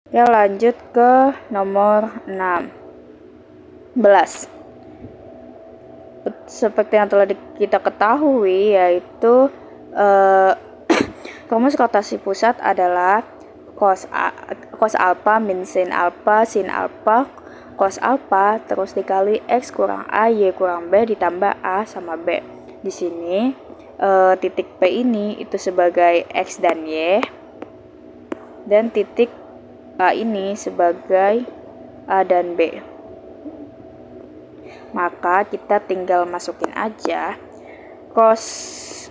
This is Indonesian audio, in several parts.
Oke, lanjut ke nomor 16. Seperti yang telah kita ketahui, yaitu rumus rotasi pusat adalah cos alpha min sin alpha cos alpha terus dikali x kurang a y kurang b ditambah a sama b. Di sini titik P ini itu sebagai x dan y, dan titik A ini sebagai A dan B. Maka kita tinggal masukin aja cos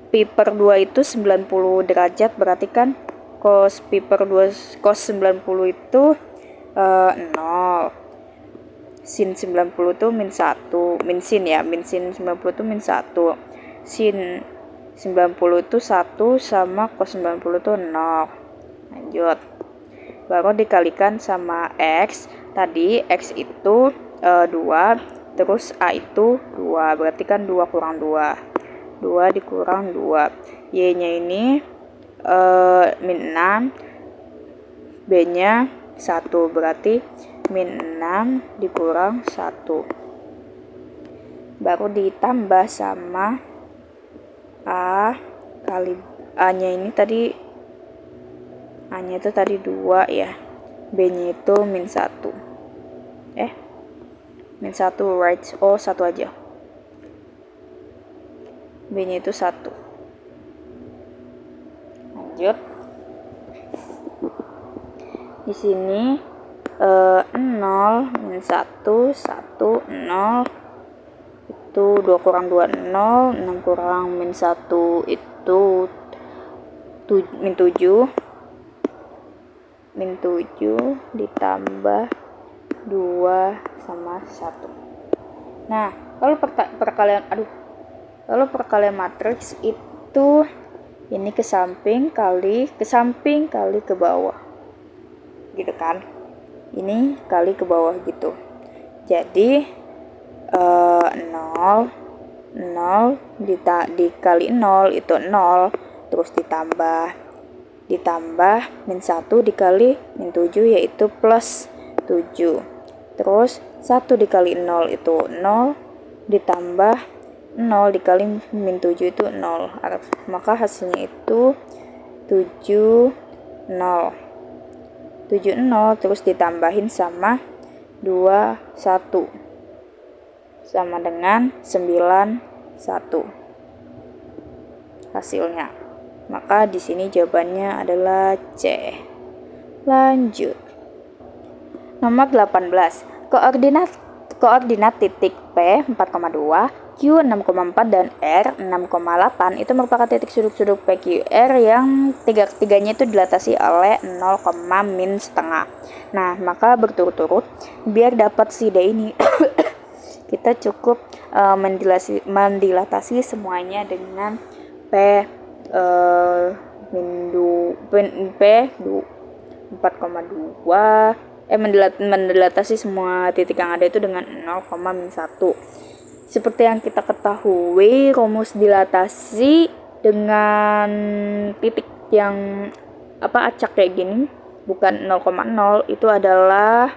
pi per 2 itu 90 derajat, berarti kan cos pi per 2 cos 90 itu 0. Sin 90 itu min 1, min sin 90 itu min 1. Sin 90 itu 1 sama cos 90 itu 0. Lanjut. Baru dikalikan sama x. Tadi x itu 2, terus a itu 2. Berarti kan 2 kurang 2. 2 dikurang 2. Y-nya ini min 6. B-nya 1. Berarti min 6 dikurang 1. Baru ditambah sama A kali A-nya ini tadi, A-nya itu tadi 2 ya. B-nya itu min 1. Min 1 right. Oh, 1 aja. B-nya itu 1. Lanjut. Di sini 0 min 1 1 0 itu 2 kurang 2 0, 6 kurang min 1 itu min 7 ditambah 2 sama 1. Nah, kalau perkalian matriks itu ini ke samping kali ke bawah gitu kan, ini kali ke bawah gitu. Jadi 0 dikali 0 itu 0, terus ditambah min 1 dikali min 7 yaitu plus 7, terus 1 dikali 0 itu 0, ditambah 0 dikali min 7 itu 0, maka hasilnya itu 7 0, terus ditambahin sama 2 1 sama dengan 9 1 hasilnya. Maka di sini jawabannya adalah C. Lanjut. Nomor 18. Koordinat titik P 4,2, Q 6,4 dan R 6,8 itu merupakan titik sudut-sudut PQR yang tiga-tiganya itu dilatasi oleh 0, min setengah. Nah, maka berturut-turut biar dapat si D ini kita cukup mendilatasi semuanya dengan P 4,2 mendilatasi semua titik yang ada itu dengan 0, min 1. Seperti yang kita ketahui, rumus dilatasi dengan titik yang acak kayak gini, bukan 0,0, itu adalah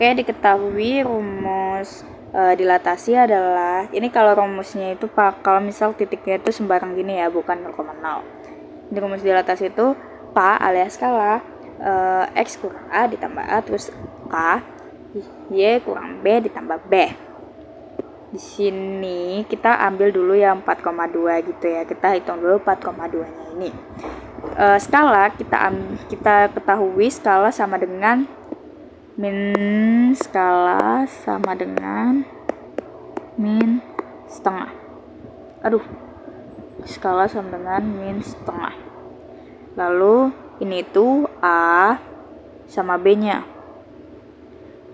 diketahui rumus dilatasi adalah ini. Kalau rumusnya itu kalau misal titiknya itu sembarang gini ya, bukan 0,0. Di rumus dilatasi itu K alias skala X kurang A ditambah A terus K Y kurang B ditambah B. Di sini kita ambil dulu yang 4,2 gitu ya. Kita hitung dulu 4,2 nya ini. Skala kita ketahui skala sama dengan min setengah. Skala sama dengan min setengah. Lalu ini itu A sama B nya.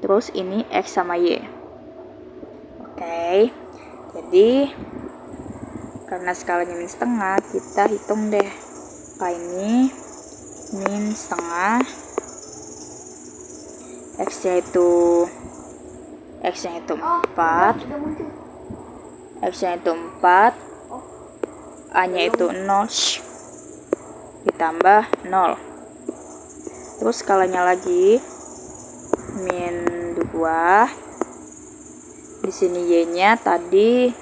Terus ini X sama Y. Jadi karena skalanya min setengah, kita hitung deh. K ini min setengah, X-nya itu 4, A-nya itu 0, ditambah 0. Terus skalanya lagi min 2. Di sini y-nya tadi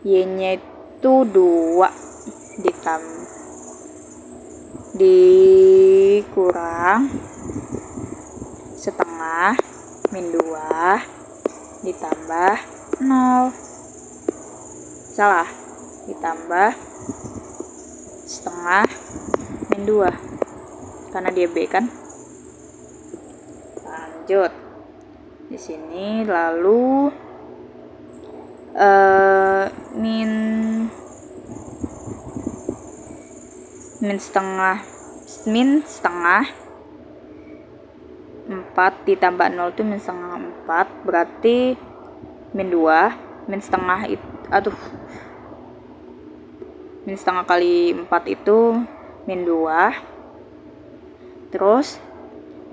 y-nya itu 2 dikurang setengah min 2 ditambah 0. Salah, ditambah setengah min 2 karena dia B kan. Lanjut di sini lalu min setengah 4 ditambah 0 itu min setengah 4, berarti min 2. Min setengah itu min setengah kali 4 itu min 2. Terus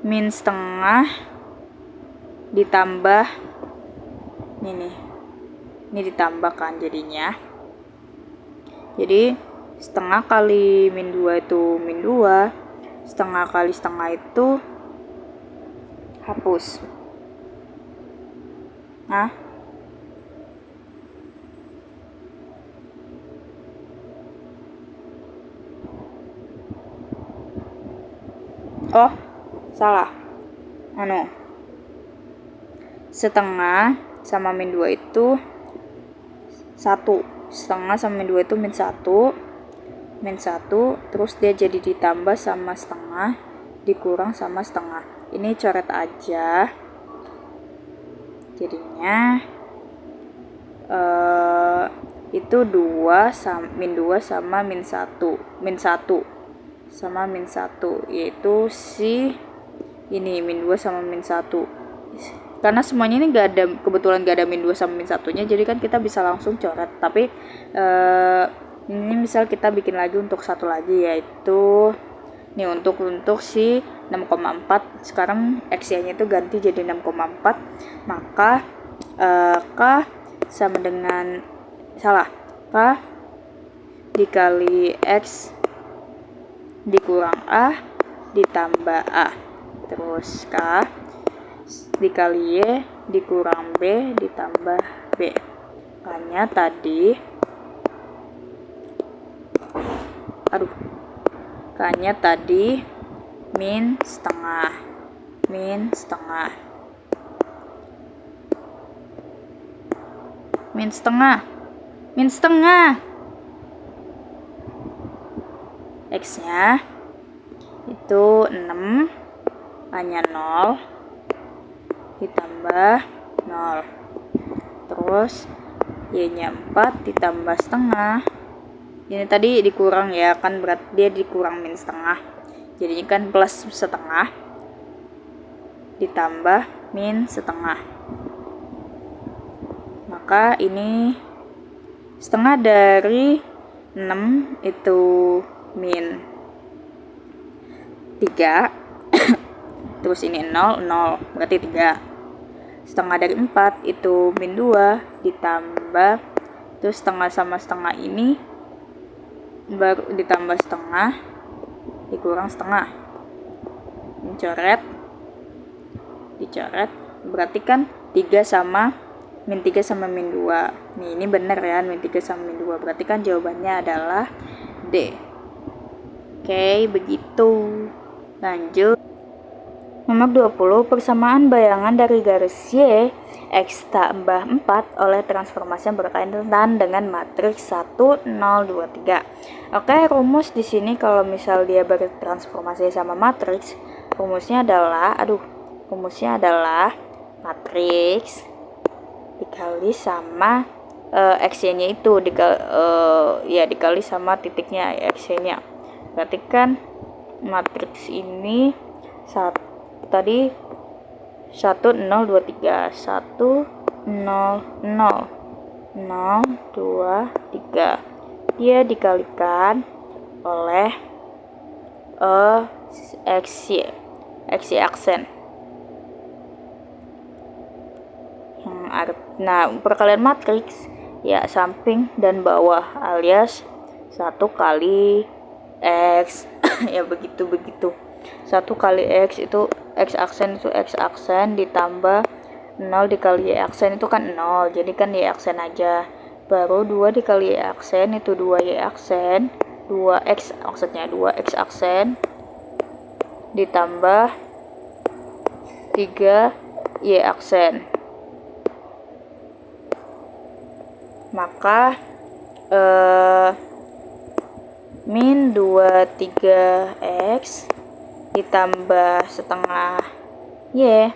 min setengah ditambah ini ditambahkan jadinya. Jadi setengah kali min 2 itu min 2, setengah kali setengah itu hapus. Nah, oh salah, setengah sama min 2 itu 1. Setengah sama min 2 itu min 1, terus dia jadi ditambah sama setengah dikurang sama setengah. Ini coret aja, jadinya itu 2 sama min 2 sama min 1 sama min 1, yaitu ini min 2 sama min 1. Karena semuanya ini kebetulan gak ada min 2 sama min 1 nya, jadi kan kita bisa langsung coret. Tapi ini misal kita bikin lagi untuk satu lagi, yaitu nih untuk si 6,4. Sekarang X-nya itu ganti jadi 6,4, maka K sama dengan K dikali X dikurang A ditambah A, terus K dikali Y dikurang B ditambah B. Makanya tadi min setengah X-nya itu 6, A-nya 0 ditambah 0, terus Y-nya 4 ditambah setengah. Ini tadi dikurang ya kan, berarti dia dikurang min setengah, jadinya kan plus setengah ditambah min setengah. Maka ini setengah dari 6 itu min 3 terus ini 0 berarti 3. Setengah dari 4 itu min 2 ditambah, terus setengah sama setengah ini baru ditambah setengah dikurang setengah, dicoret, berarti kan 3 sama min 3 sama min 2. Nih ini bener ya, min 3 sama min 2, berarti kan jawabannya adalah D. Oke, begitu. Lanjut. Nomor 20, persamaan bayangan dari garis Y X tambah 4 oleh transformasi yang berkaitan dengan matriks 1, 0, 2, 3. Oke, rumus di sini kalau misal dia bertransformasi sama matriks, rumusnya adalah matriks dikali sama X-nya itu dikali sama titiknya X-nya. Berarti kan matriks ini tadi 1 0 2 3 1 0 0 0 2 3, dia dikalikan oleh XY aksen. Nah, perkalian matriks ya samping dan bawah, alias 1 kali X ya begitu. 1 kali X itu X aksen itu X aksen ditambah 0 dikali Y aksen itu kan 0, jadi kan Y aksen aja. Baru 2 dikali Y aksen itu 2Y aksen, 2X maksudnya 2X aksen ditambah 3Y aksen. Maka min 23X ditambah setengah Y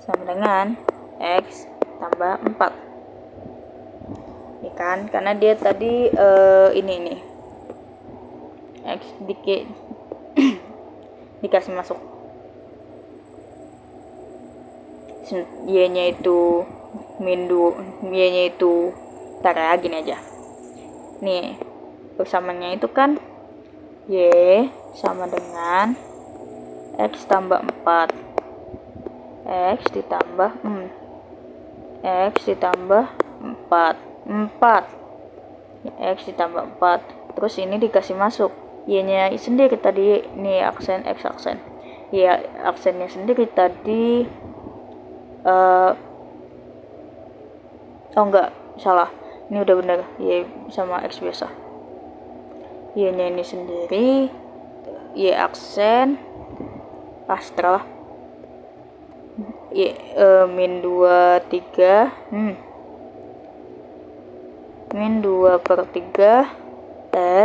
sama dengan X tambah 4. Ya kan? Karena dia tadi ini X dikasih masuk Y-nya itu min 2, Y-nya itu gini aja. Nih, persamaannya itu kan Y sama dengan X tambah 4. X ditambah 4. 4. X ditambah 4. Terus ini dikasih masuk Y-nya sendiri tadi, nih aksen X aksen. Ya, aksennya sendiri tadi enggak, salah. Ini udah bener, Y sama X biasa. Y-nya ini sendiri, Y aksen setelah Y min 23 min 2/3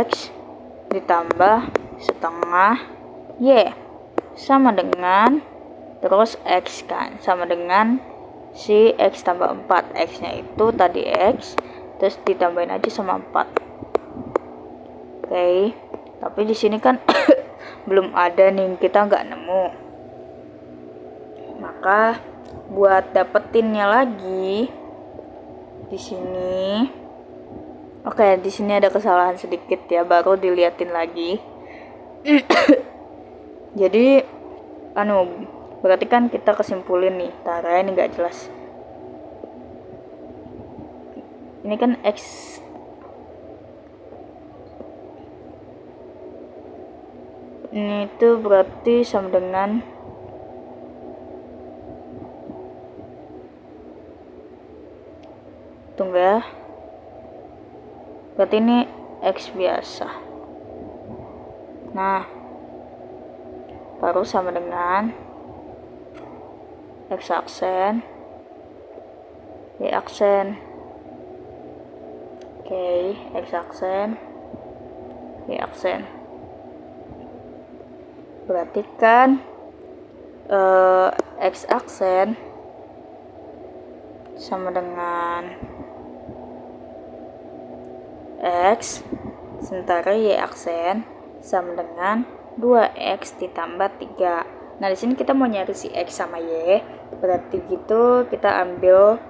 X ditambah setengah Y sama dengan terus X kan sama dengan si X tambah 4. X nya itu tadi X terus ditambahin aja sama 4. Oke, tapi di sini kan belum ada nih, kita nggak nemu. Maka buat dapetinnya lagi di sini, oke, di sini ada kesalahan sedikit ya, baru diliatin lagi. Jadi berarti kan kita kesimpulin nih, ini nggak jelas. Ini kan X ini itu berarti sama dengan tunggu ya, berarti ini X biasa. Nah, baru sama dengan X aksen Y aksen. Oke, X aksen Y aksen. Berarti kan X aksen sama dengan X, sementara Y aksen sama dengan 2X ditambah 3. Nah, di sini kita mau nyari si X sama Y. Berarti gitu kita ambil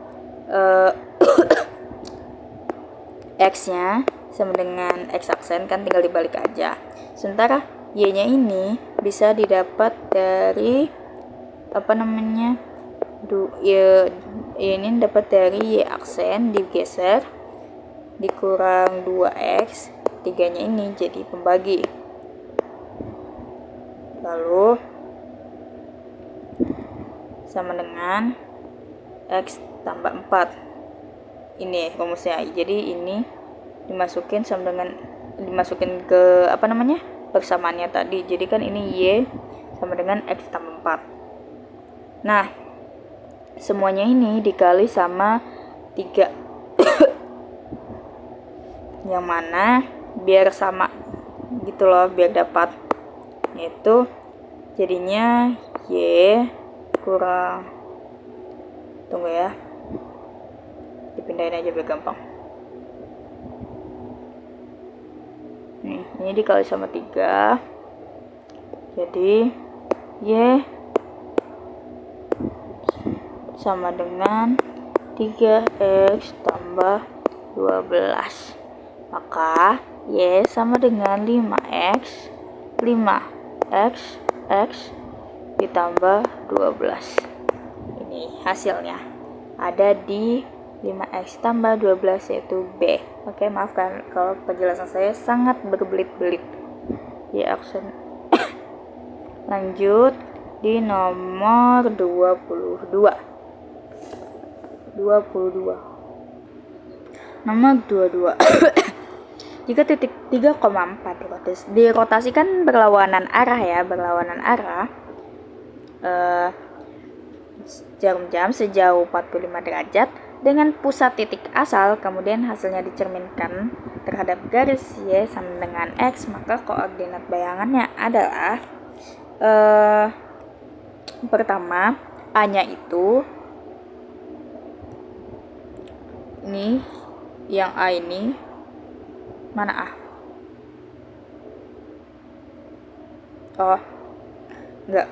X-nya sama dengan X aksen, kan tinggal dibalik aja. Sementara Y-nya ini bisa didapat dari Y ini dapat dari Y aksen digeser dikurang 2X, 3-nya ini jadi pembagi. Lalu sama dengan X tambah 4. Ini rumusnya. Jadi ini dimasukin ke persamaannya tadi. Jadi kan ini Y sama dengan X tambah 4. Nah, semuanya ini dikali sama 3. Yang mana biar sama gitu loh, biar dapat, yaitu jadinya Y kurang, tunggu ya, dipindahin aja biar gampang. Nih, ini dikali sama 3, jadi Y sama dengan 3X tambah 12. Maka Y sama dengan 5X X ditambah 12. Ini hasilnya ada di 5X tambah 12, yaitu B. Oke, maafkan kalau penjelasan saya sangat berbelit-belit. Y aksen. Lanjut di nomor 22. Nomor 22. Jika titik 3,4 dirotasikan berlawanan arah jarum jam sejauh 45 derajat dengan pusat titik asal, kemudian hasilnya dicerminkan terhadap garis Y sama dengan X, maka koordinat bayangannya adalah pertama, A-nya itu ini, yang A ini mana A? Oh, enggak.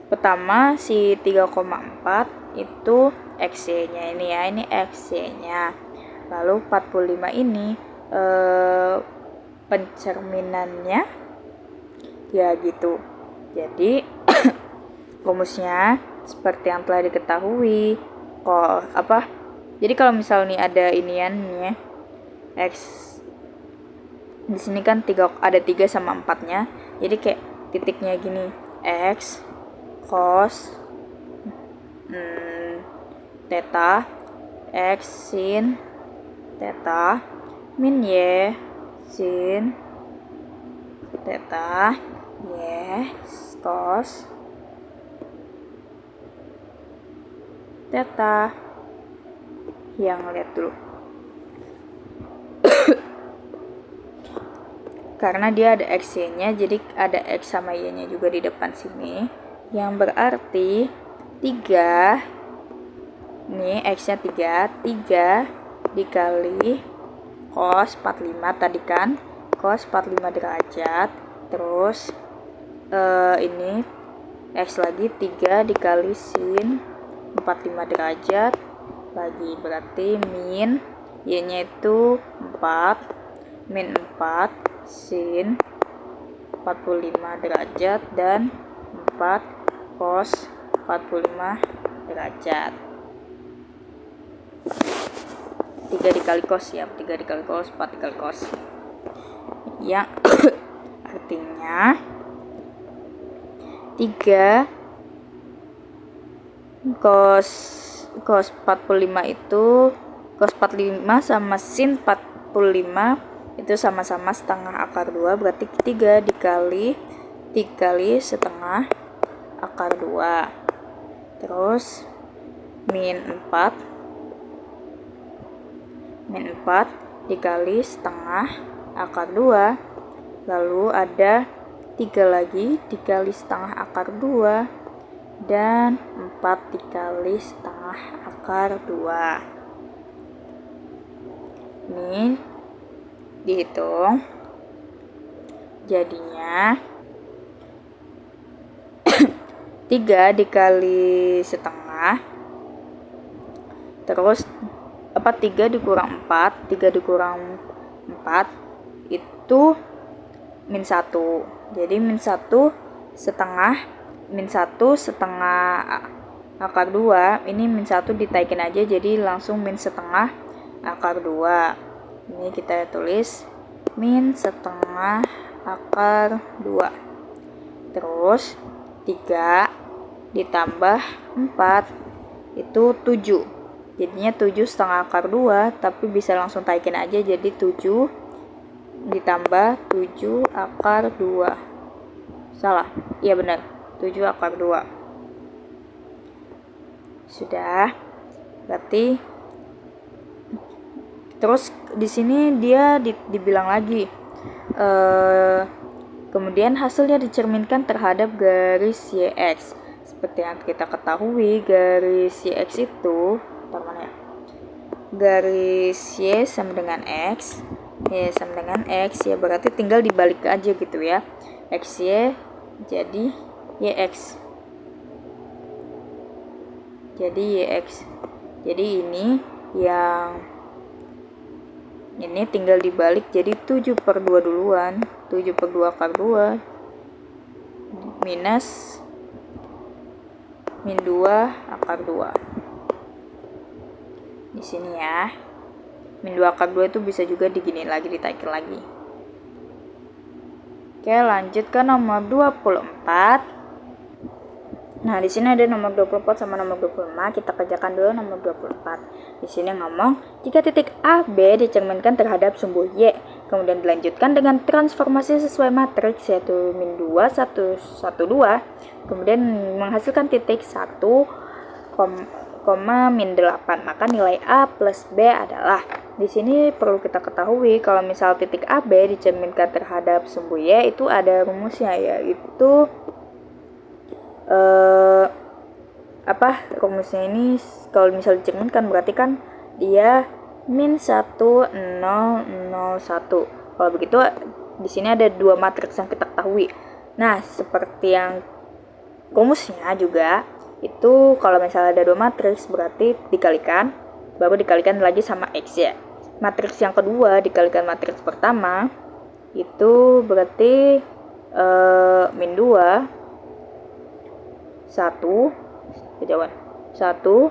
Pertama si 3,4 itu XY-nya ini ya, ini XY-nya. Lalu 45 ini pencerminannya ya gitu. Jadi rumusnya seperti yang telah diketahui. Jadi kalau misalnya ada iniannya X di sini kan ada 3 sama 4-nya. Jadi kayak titiknya gini, X cos theta X sin theta min Y sin theta Y cos theta. Yang lihat dulu. Karena dia ada X-nya, jadi ada X sama Y-nya juga di depan sini. Yang berarti 3, ini X-nya 3 dikali cos 45 tadi kan, cos 45 derajat. Terus ini X lagi 3 dikali sin 45 derajat lagi, berarti min Y-nya itu 4, min 4 sin 45 derajat dan 4 cos 45 derajat. 3 dikali cos ya, 3 dikali cos, 4 dikali cos. Yang artinya 3 cos 45 itu, cos 45 sama sin 45 itu sama-sama setengah akar 2, berarti 3 dikali setengah akar 2. Terus min 4 dikali setengah akar 2. Lalu ada 3 lagi dikali setengah akar 2 dan 4 dikali setengah akar 2. Ini dihitung jadinya 3 dikali setengah, terus 3 dikurang 4 itu min 1. Jadi min 1 setengah akar 2, ini min 1 ditaikin aja jadi langsung min setengah akar 2. Ini kita tulis min setengah akar 2. Terus 3 ditambah 4 itu 7. Jadinya 7 setengah akar 2, tapi bisa langsung taikin aja jadi 7 ditambah 7 akar 2. Salah. Iya benar. 7 akar 2. Sudah. Berarti terus di sini dia dibilang lagi kemudian hasilnya dicerminkan terhadap garis YX. Seperti yang kita ketahui, garis YX itu garis Y sama dengan X, Y sama dengan X, ya berarti tinggal dibalik aja gitu ya. XY jadi YX. Jadi YX. Jadi ini yang ini tinggal dibalik jadi 7/2 duluan. 7/2 akar 2 minus min 2 akar 2. Di sini ya. Min 2 akar 2 itu bisa juga digini lagi, ditaikin lagi. Oke, lanjut ke nomor 24. Nah, di sini ada nomor 24 sama nomor 25. Kita kerjakan dulu nomor 24. Di sini ngomong, jika titik A, B dicerminkan terhadap sumbu Y, kemudian dilanjutkan dengan transformasi sesuai matriks yaitu min 2, 1, 1, 2, kemudian menghasilkan titik 1, min 8. Maka nilai A plus B adalah, di sini perlu kita ketahui kalau misal titik A, B dicerminkan terhadap sumbu Y itu ada rumusnya, yaitu rumusnya ini kalau misal dicerminkan berarti kan dia min 1, 0, 0, 1. Kalau begitu di sini ada dua matriks yang kita ketahui. Nah, seperti yang rumusnya juga itu kalau misalnya ada dua matriks berarti dikalikan, baru dikalikan lagi sama X ya. Matriks yang kedua dikalikan matriks pertama itu berarti min 2, 1, kejauhan 1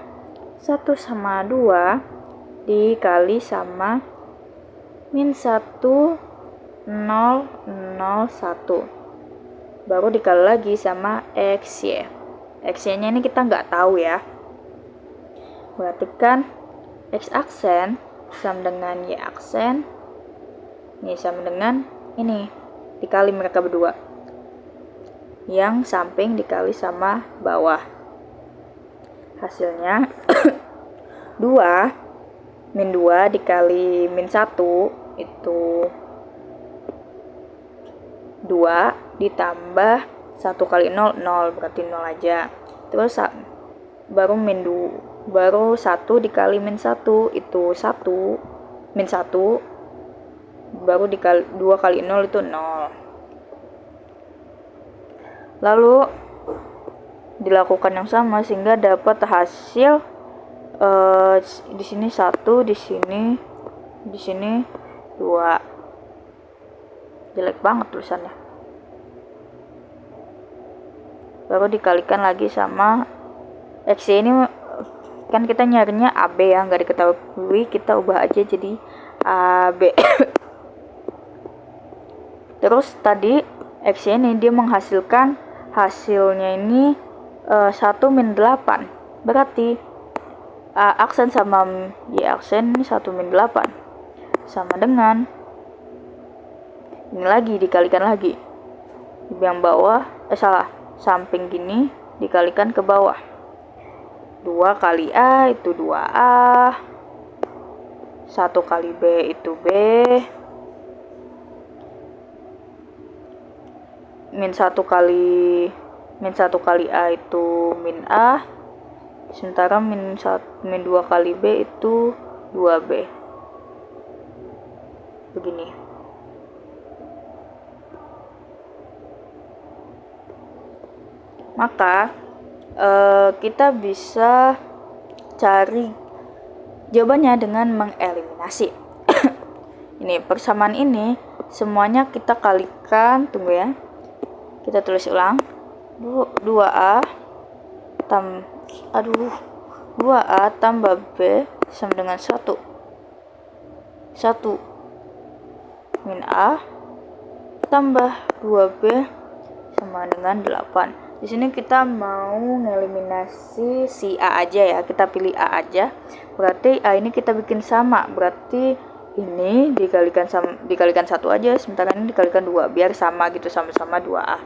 sama 2 dikali sama min 1, 0, 0, 1, baru dikali lagi sama X ya. X nya ini kita nggak tahu ya, berarti kan X aksen sama dengan Y aksen ini sama dengan ini dikali mereka berdua, yang samping dikali sama bawah. Hasilnya 2 min 2 dikali min 1 itu 2 ditambah 1 kali 0, 0 berarti 0 aja. Terus baru min 2, baru 1 dikali min 1 itu 1, min 1 baru dikali 2 kali 0 itu 0. Lalu dilakukan yang sama sehingga dapat hasil di sini 1, di sini 2. Jelek banget tulisannya. Baru dikalikan lagi sama X ini, kan kita nyarinya AB ya, nggak diketahui, kita ubah aja jadi AB. Terus tadi X ini dia menghasilkan hasilnya ini 1 min 8, berarti A aksen sama Y aksen ini 1 min 8 sama dengan ini lagi dikalikan lagi yang bawah, samping gini dikalikan ke bawah. 2 kali A itu 2A, 1 kali B itu B, min 1 kali A itu min A, sementara min 2 kali B itu 2B. Begini. Maka kita bisa cari jawabannya dengan mengeliminasi. Ini persamaan ini semuanya kita kalikan, tunggu ya. Kita tulis ulang. 2A tambah B sama dengan 1 min A tambah 2B sama dengan 8. Di sini kita mau ngeliminasi si A aja ya, kita pilih A aja. Berarti A ini kita bikin sama, berarti ini dikalikan 1 aja, sementara ini dikalikan 2 biar sama gitu, sama-sama 2A.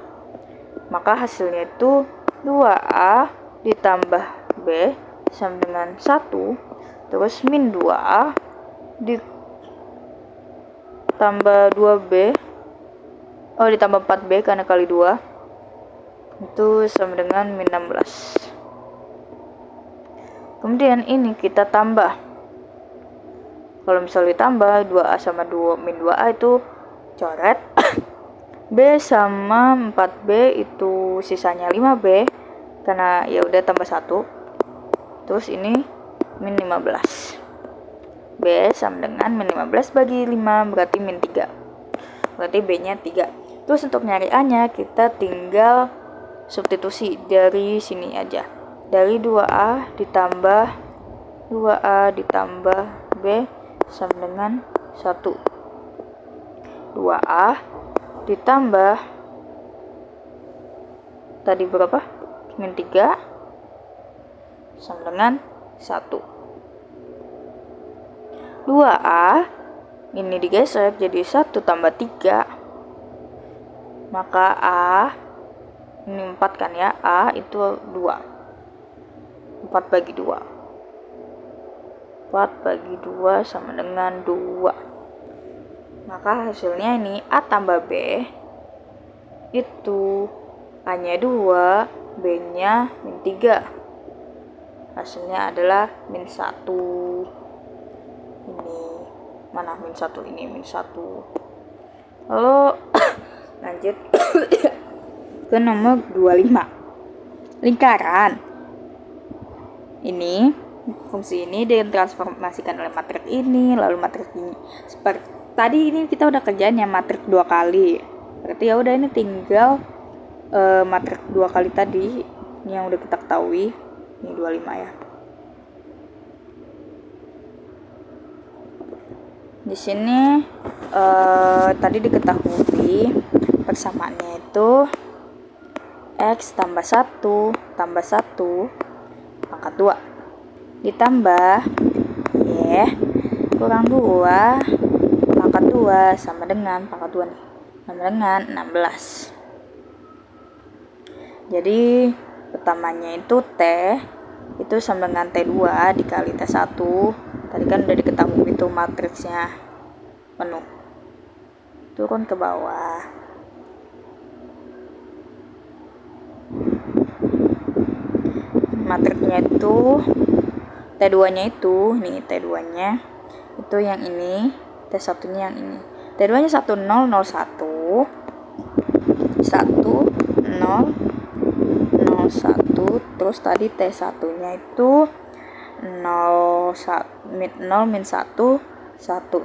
Maka hasilnya itu 2A ditambah B sama dengan 1, terus min 2A ditambah 2B, ditambah 4B karena kali 2, itu sama dengan min 16. Kemudian ini kita tambah. Kalau misalnya ditambah 2A sama min 2A itu coret. B sama 4B itu sisanya 5B karena ya udah tambah 1. Terus ini min 15. B sama dengan min 15 bagi 5 berarti min 3. Berarti B-nya 3. Terus untuk nyari A-nya kita tinggal substitusi dari sini aja. Dari 2A ditambah B sama dengan 1. 2A ditambah tadi berapa? Min 3 sama dengan 1. 2A ini digeser jadi 1 tambah 3. Maka A ini 4 kan ya, A itu 2. 4 bagi 2. 4 bagi 2 sama dengan 2. Maka hasilnya ini A tambah B itu A-nya 2, B-nya min 3. Hasilnya adalah min 1. Ini mana min 1, ini min 1. Lalu lanjut ke nomor 25. Lingkaran. Ini fungsi ini ditransformasikan oleh matrik ini lalu matrik ini. Seperti tadi ini kita udah kerjain ya matrik 2 kali. Berarti ya udah ini tinggal matrik 2 kali tadi ini yang udah kita ketahui. Ini 25 ya. Di sini tadi diketahui persamaannya itu X tambah 1 tambah 1 pangkat 2 ditambah Y kurang 2 pangkat 2 sama dengan pangkat 2 nih, sama dengan 16. Jadi pertamanya itu T itu sama dengan T2 dikali T1. Tadi kan udah diketahui itu matriksnya penuh. Turun ke bawah. Matriknya itu T2-nya itu, nih T2-nya itu yang ini, T1-nya yang ini. T2-nya 1 0 0 1 1 0 0 1, terus tadi T1-nya itu 0 min 1 1 0.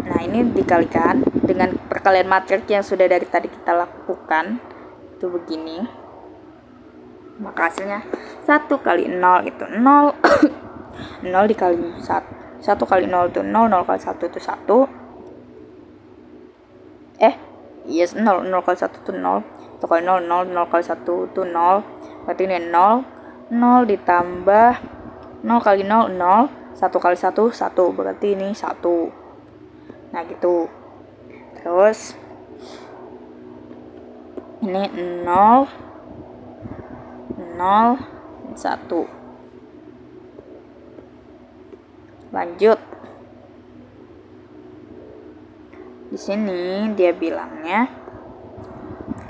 Nah, ini dikalikan dengan perkalian matrik yang sudah dari tadi kita lakukan. Itu begini. Maka hasilnya 1 kali 0 itu 0. 0 dikali 1. 1 kali 0 itu 0. 0 kali 1 itu 1. Yes, 0. 0 kali 1 itu 0. 1 kali 0, 0. 0 kali 1 itu 0. Berarti ini 0. 0 ditambah 0 kali 0, 0. 1 kali 1, 1. Berarti ini 1. Nah, gitu. Terus ini 0 0 1. Lanjut. Di sini dia bilangnya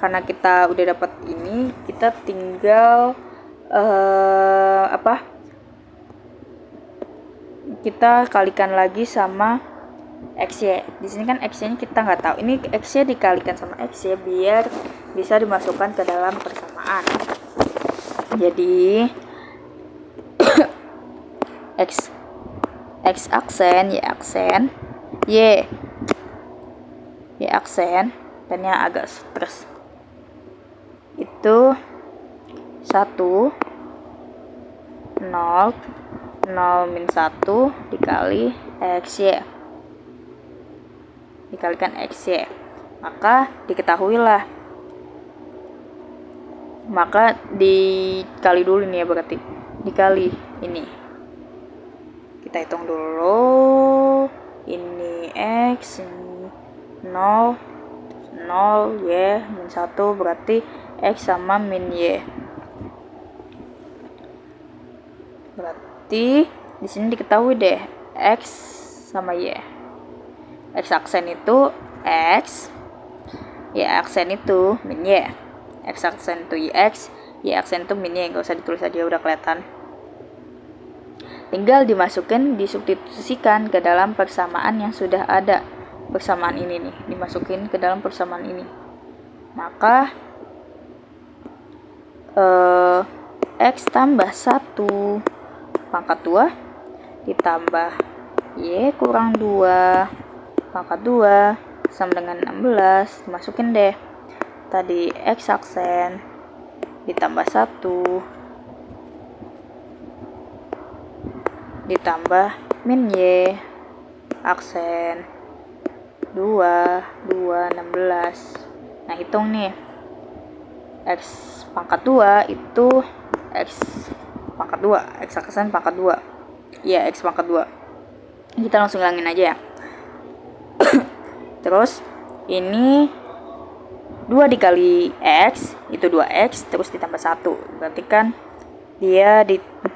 karena kita udah dapat ini, kita tinggal kita kalikan lagi sama X-Y. Di sini kan X-nya kita nggak tahu. Ini X-nya dikalikan sama X-Y biar bisa dimasukkan ke dalam persamaan. Jadi X aksen, Y aksen, Y aksen, dan yang agak stres. Itu 1 0 0 min 1 dikali XY. Dikalikan XY. Maka diketahuilah. Maka dikali dulu nih ya, berarti dikali ini. Kita hitung dulu. Ini X, ini 0 0 Y min 1 berarti X sama min Y. Berarti di sini diketahui deh X sama Y. X aksen itu X, Y aksen itu min Y. X aksen itu X, Y aksen itu min Y. Gak usah ditulis aja, udah kelihatan. Tinggal disubstitusikan ke dalam persamaan yang sudah ada. Persamaan ini nih, dimasukin ke dalam persamaan ini. Maka X tambah 1 pangkat 2 ditambah Y kurang 2 pangkat 2 sama dengan 16. Masukin deh tadi X aksen ditambah 1 ditambah min Y aksen 2, 16. Nah, hitung nih. X pangkat 2 itu X pangkat 2. X aksen pangkat 2. Ya, X pangkat 2. Kita langsung hilangin aja ya. Terus, ini 2 dikali X, itu 2X, terus ditambah 1. Berarti kan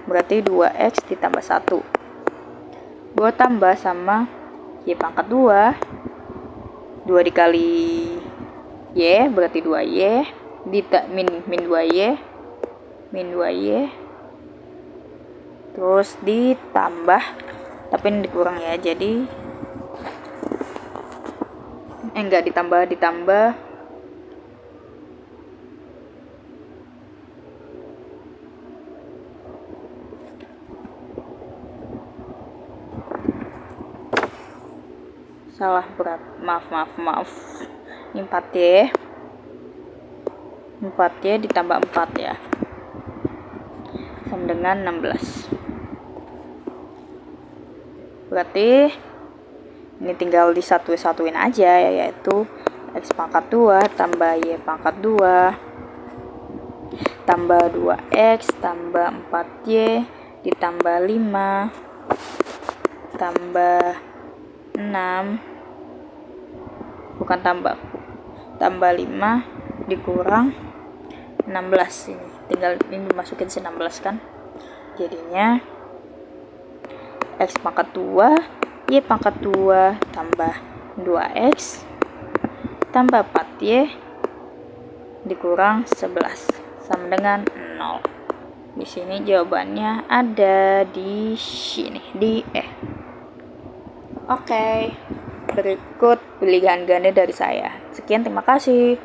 berarti 2X ditambah 1. Gue tambah sama Y pangkat 2. 2 dikali Y berarti 2Y. Min 2Y. Min 2Y. Terus ditambah. Tapi ini dikurang ya. Jadi enggak ditambah. Salah berat, maaf. Ini 4Y. 4Y ditambah 4 ya, sama dengan 16. Berarti ini tinggal disatuin aja, yaitu X pangkat 2 tambah Y pangkat 2 tambah 2X tambah 4Y ditambah 5 tambah 6, bukan tambah 5 dikurang 16. Ini tinggal ini dimasukin 16 kan, jadinya X pangkat 2 Y pangkat 2 tambah 2X tambah 4Y dikurang 11 sama dengan 0. Di sini jawabannya ada di sini, di E. Oke, berikut pilihan ganda dari saya. Sekian, terima kasih.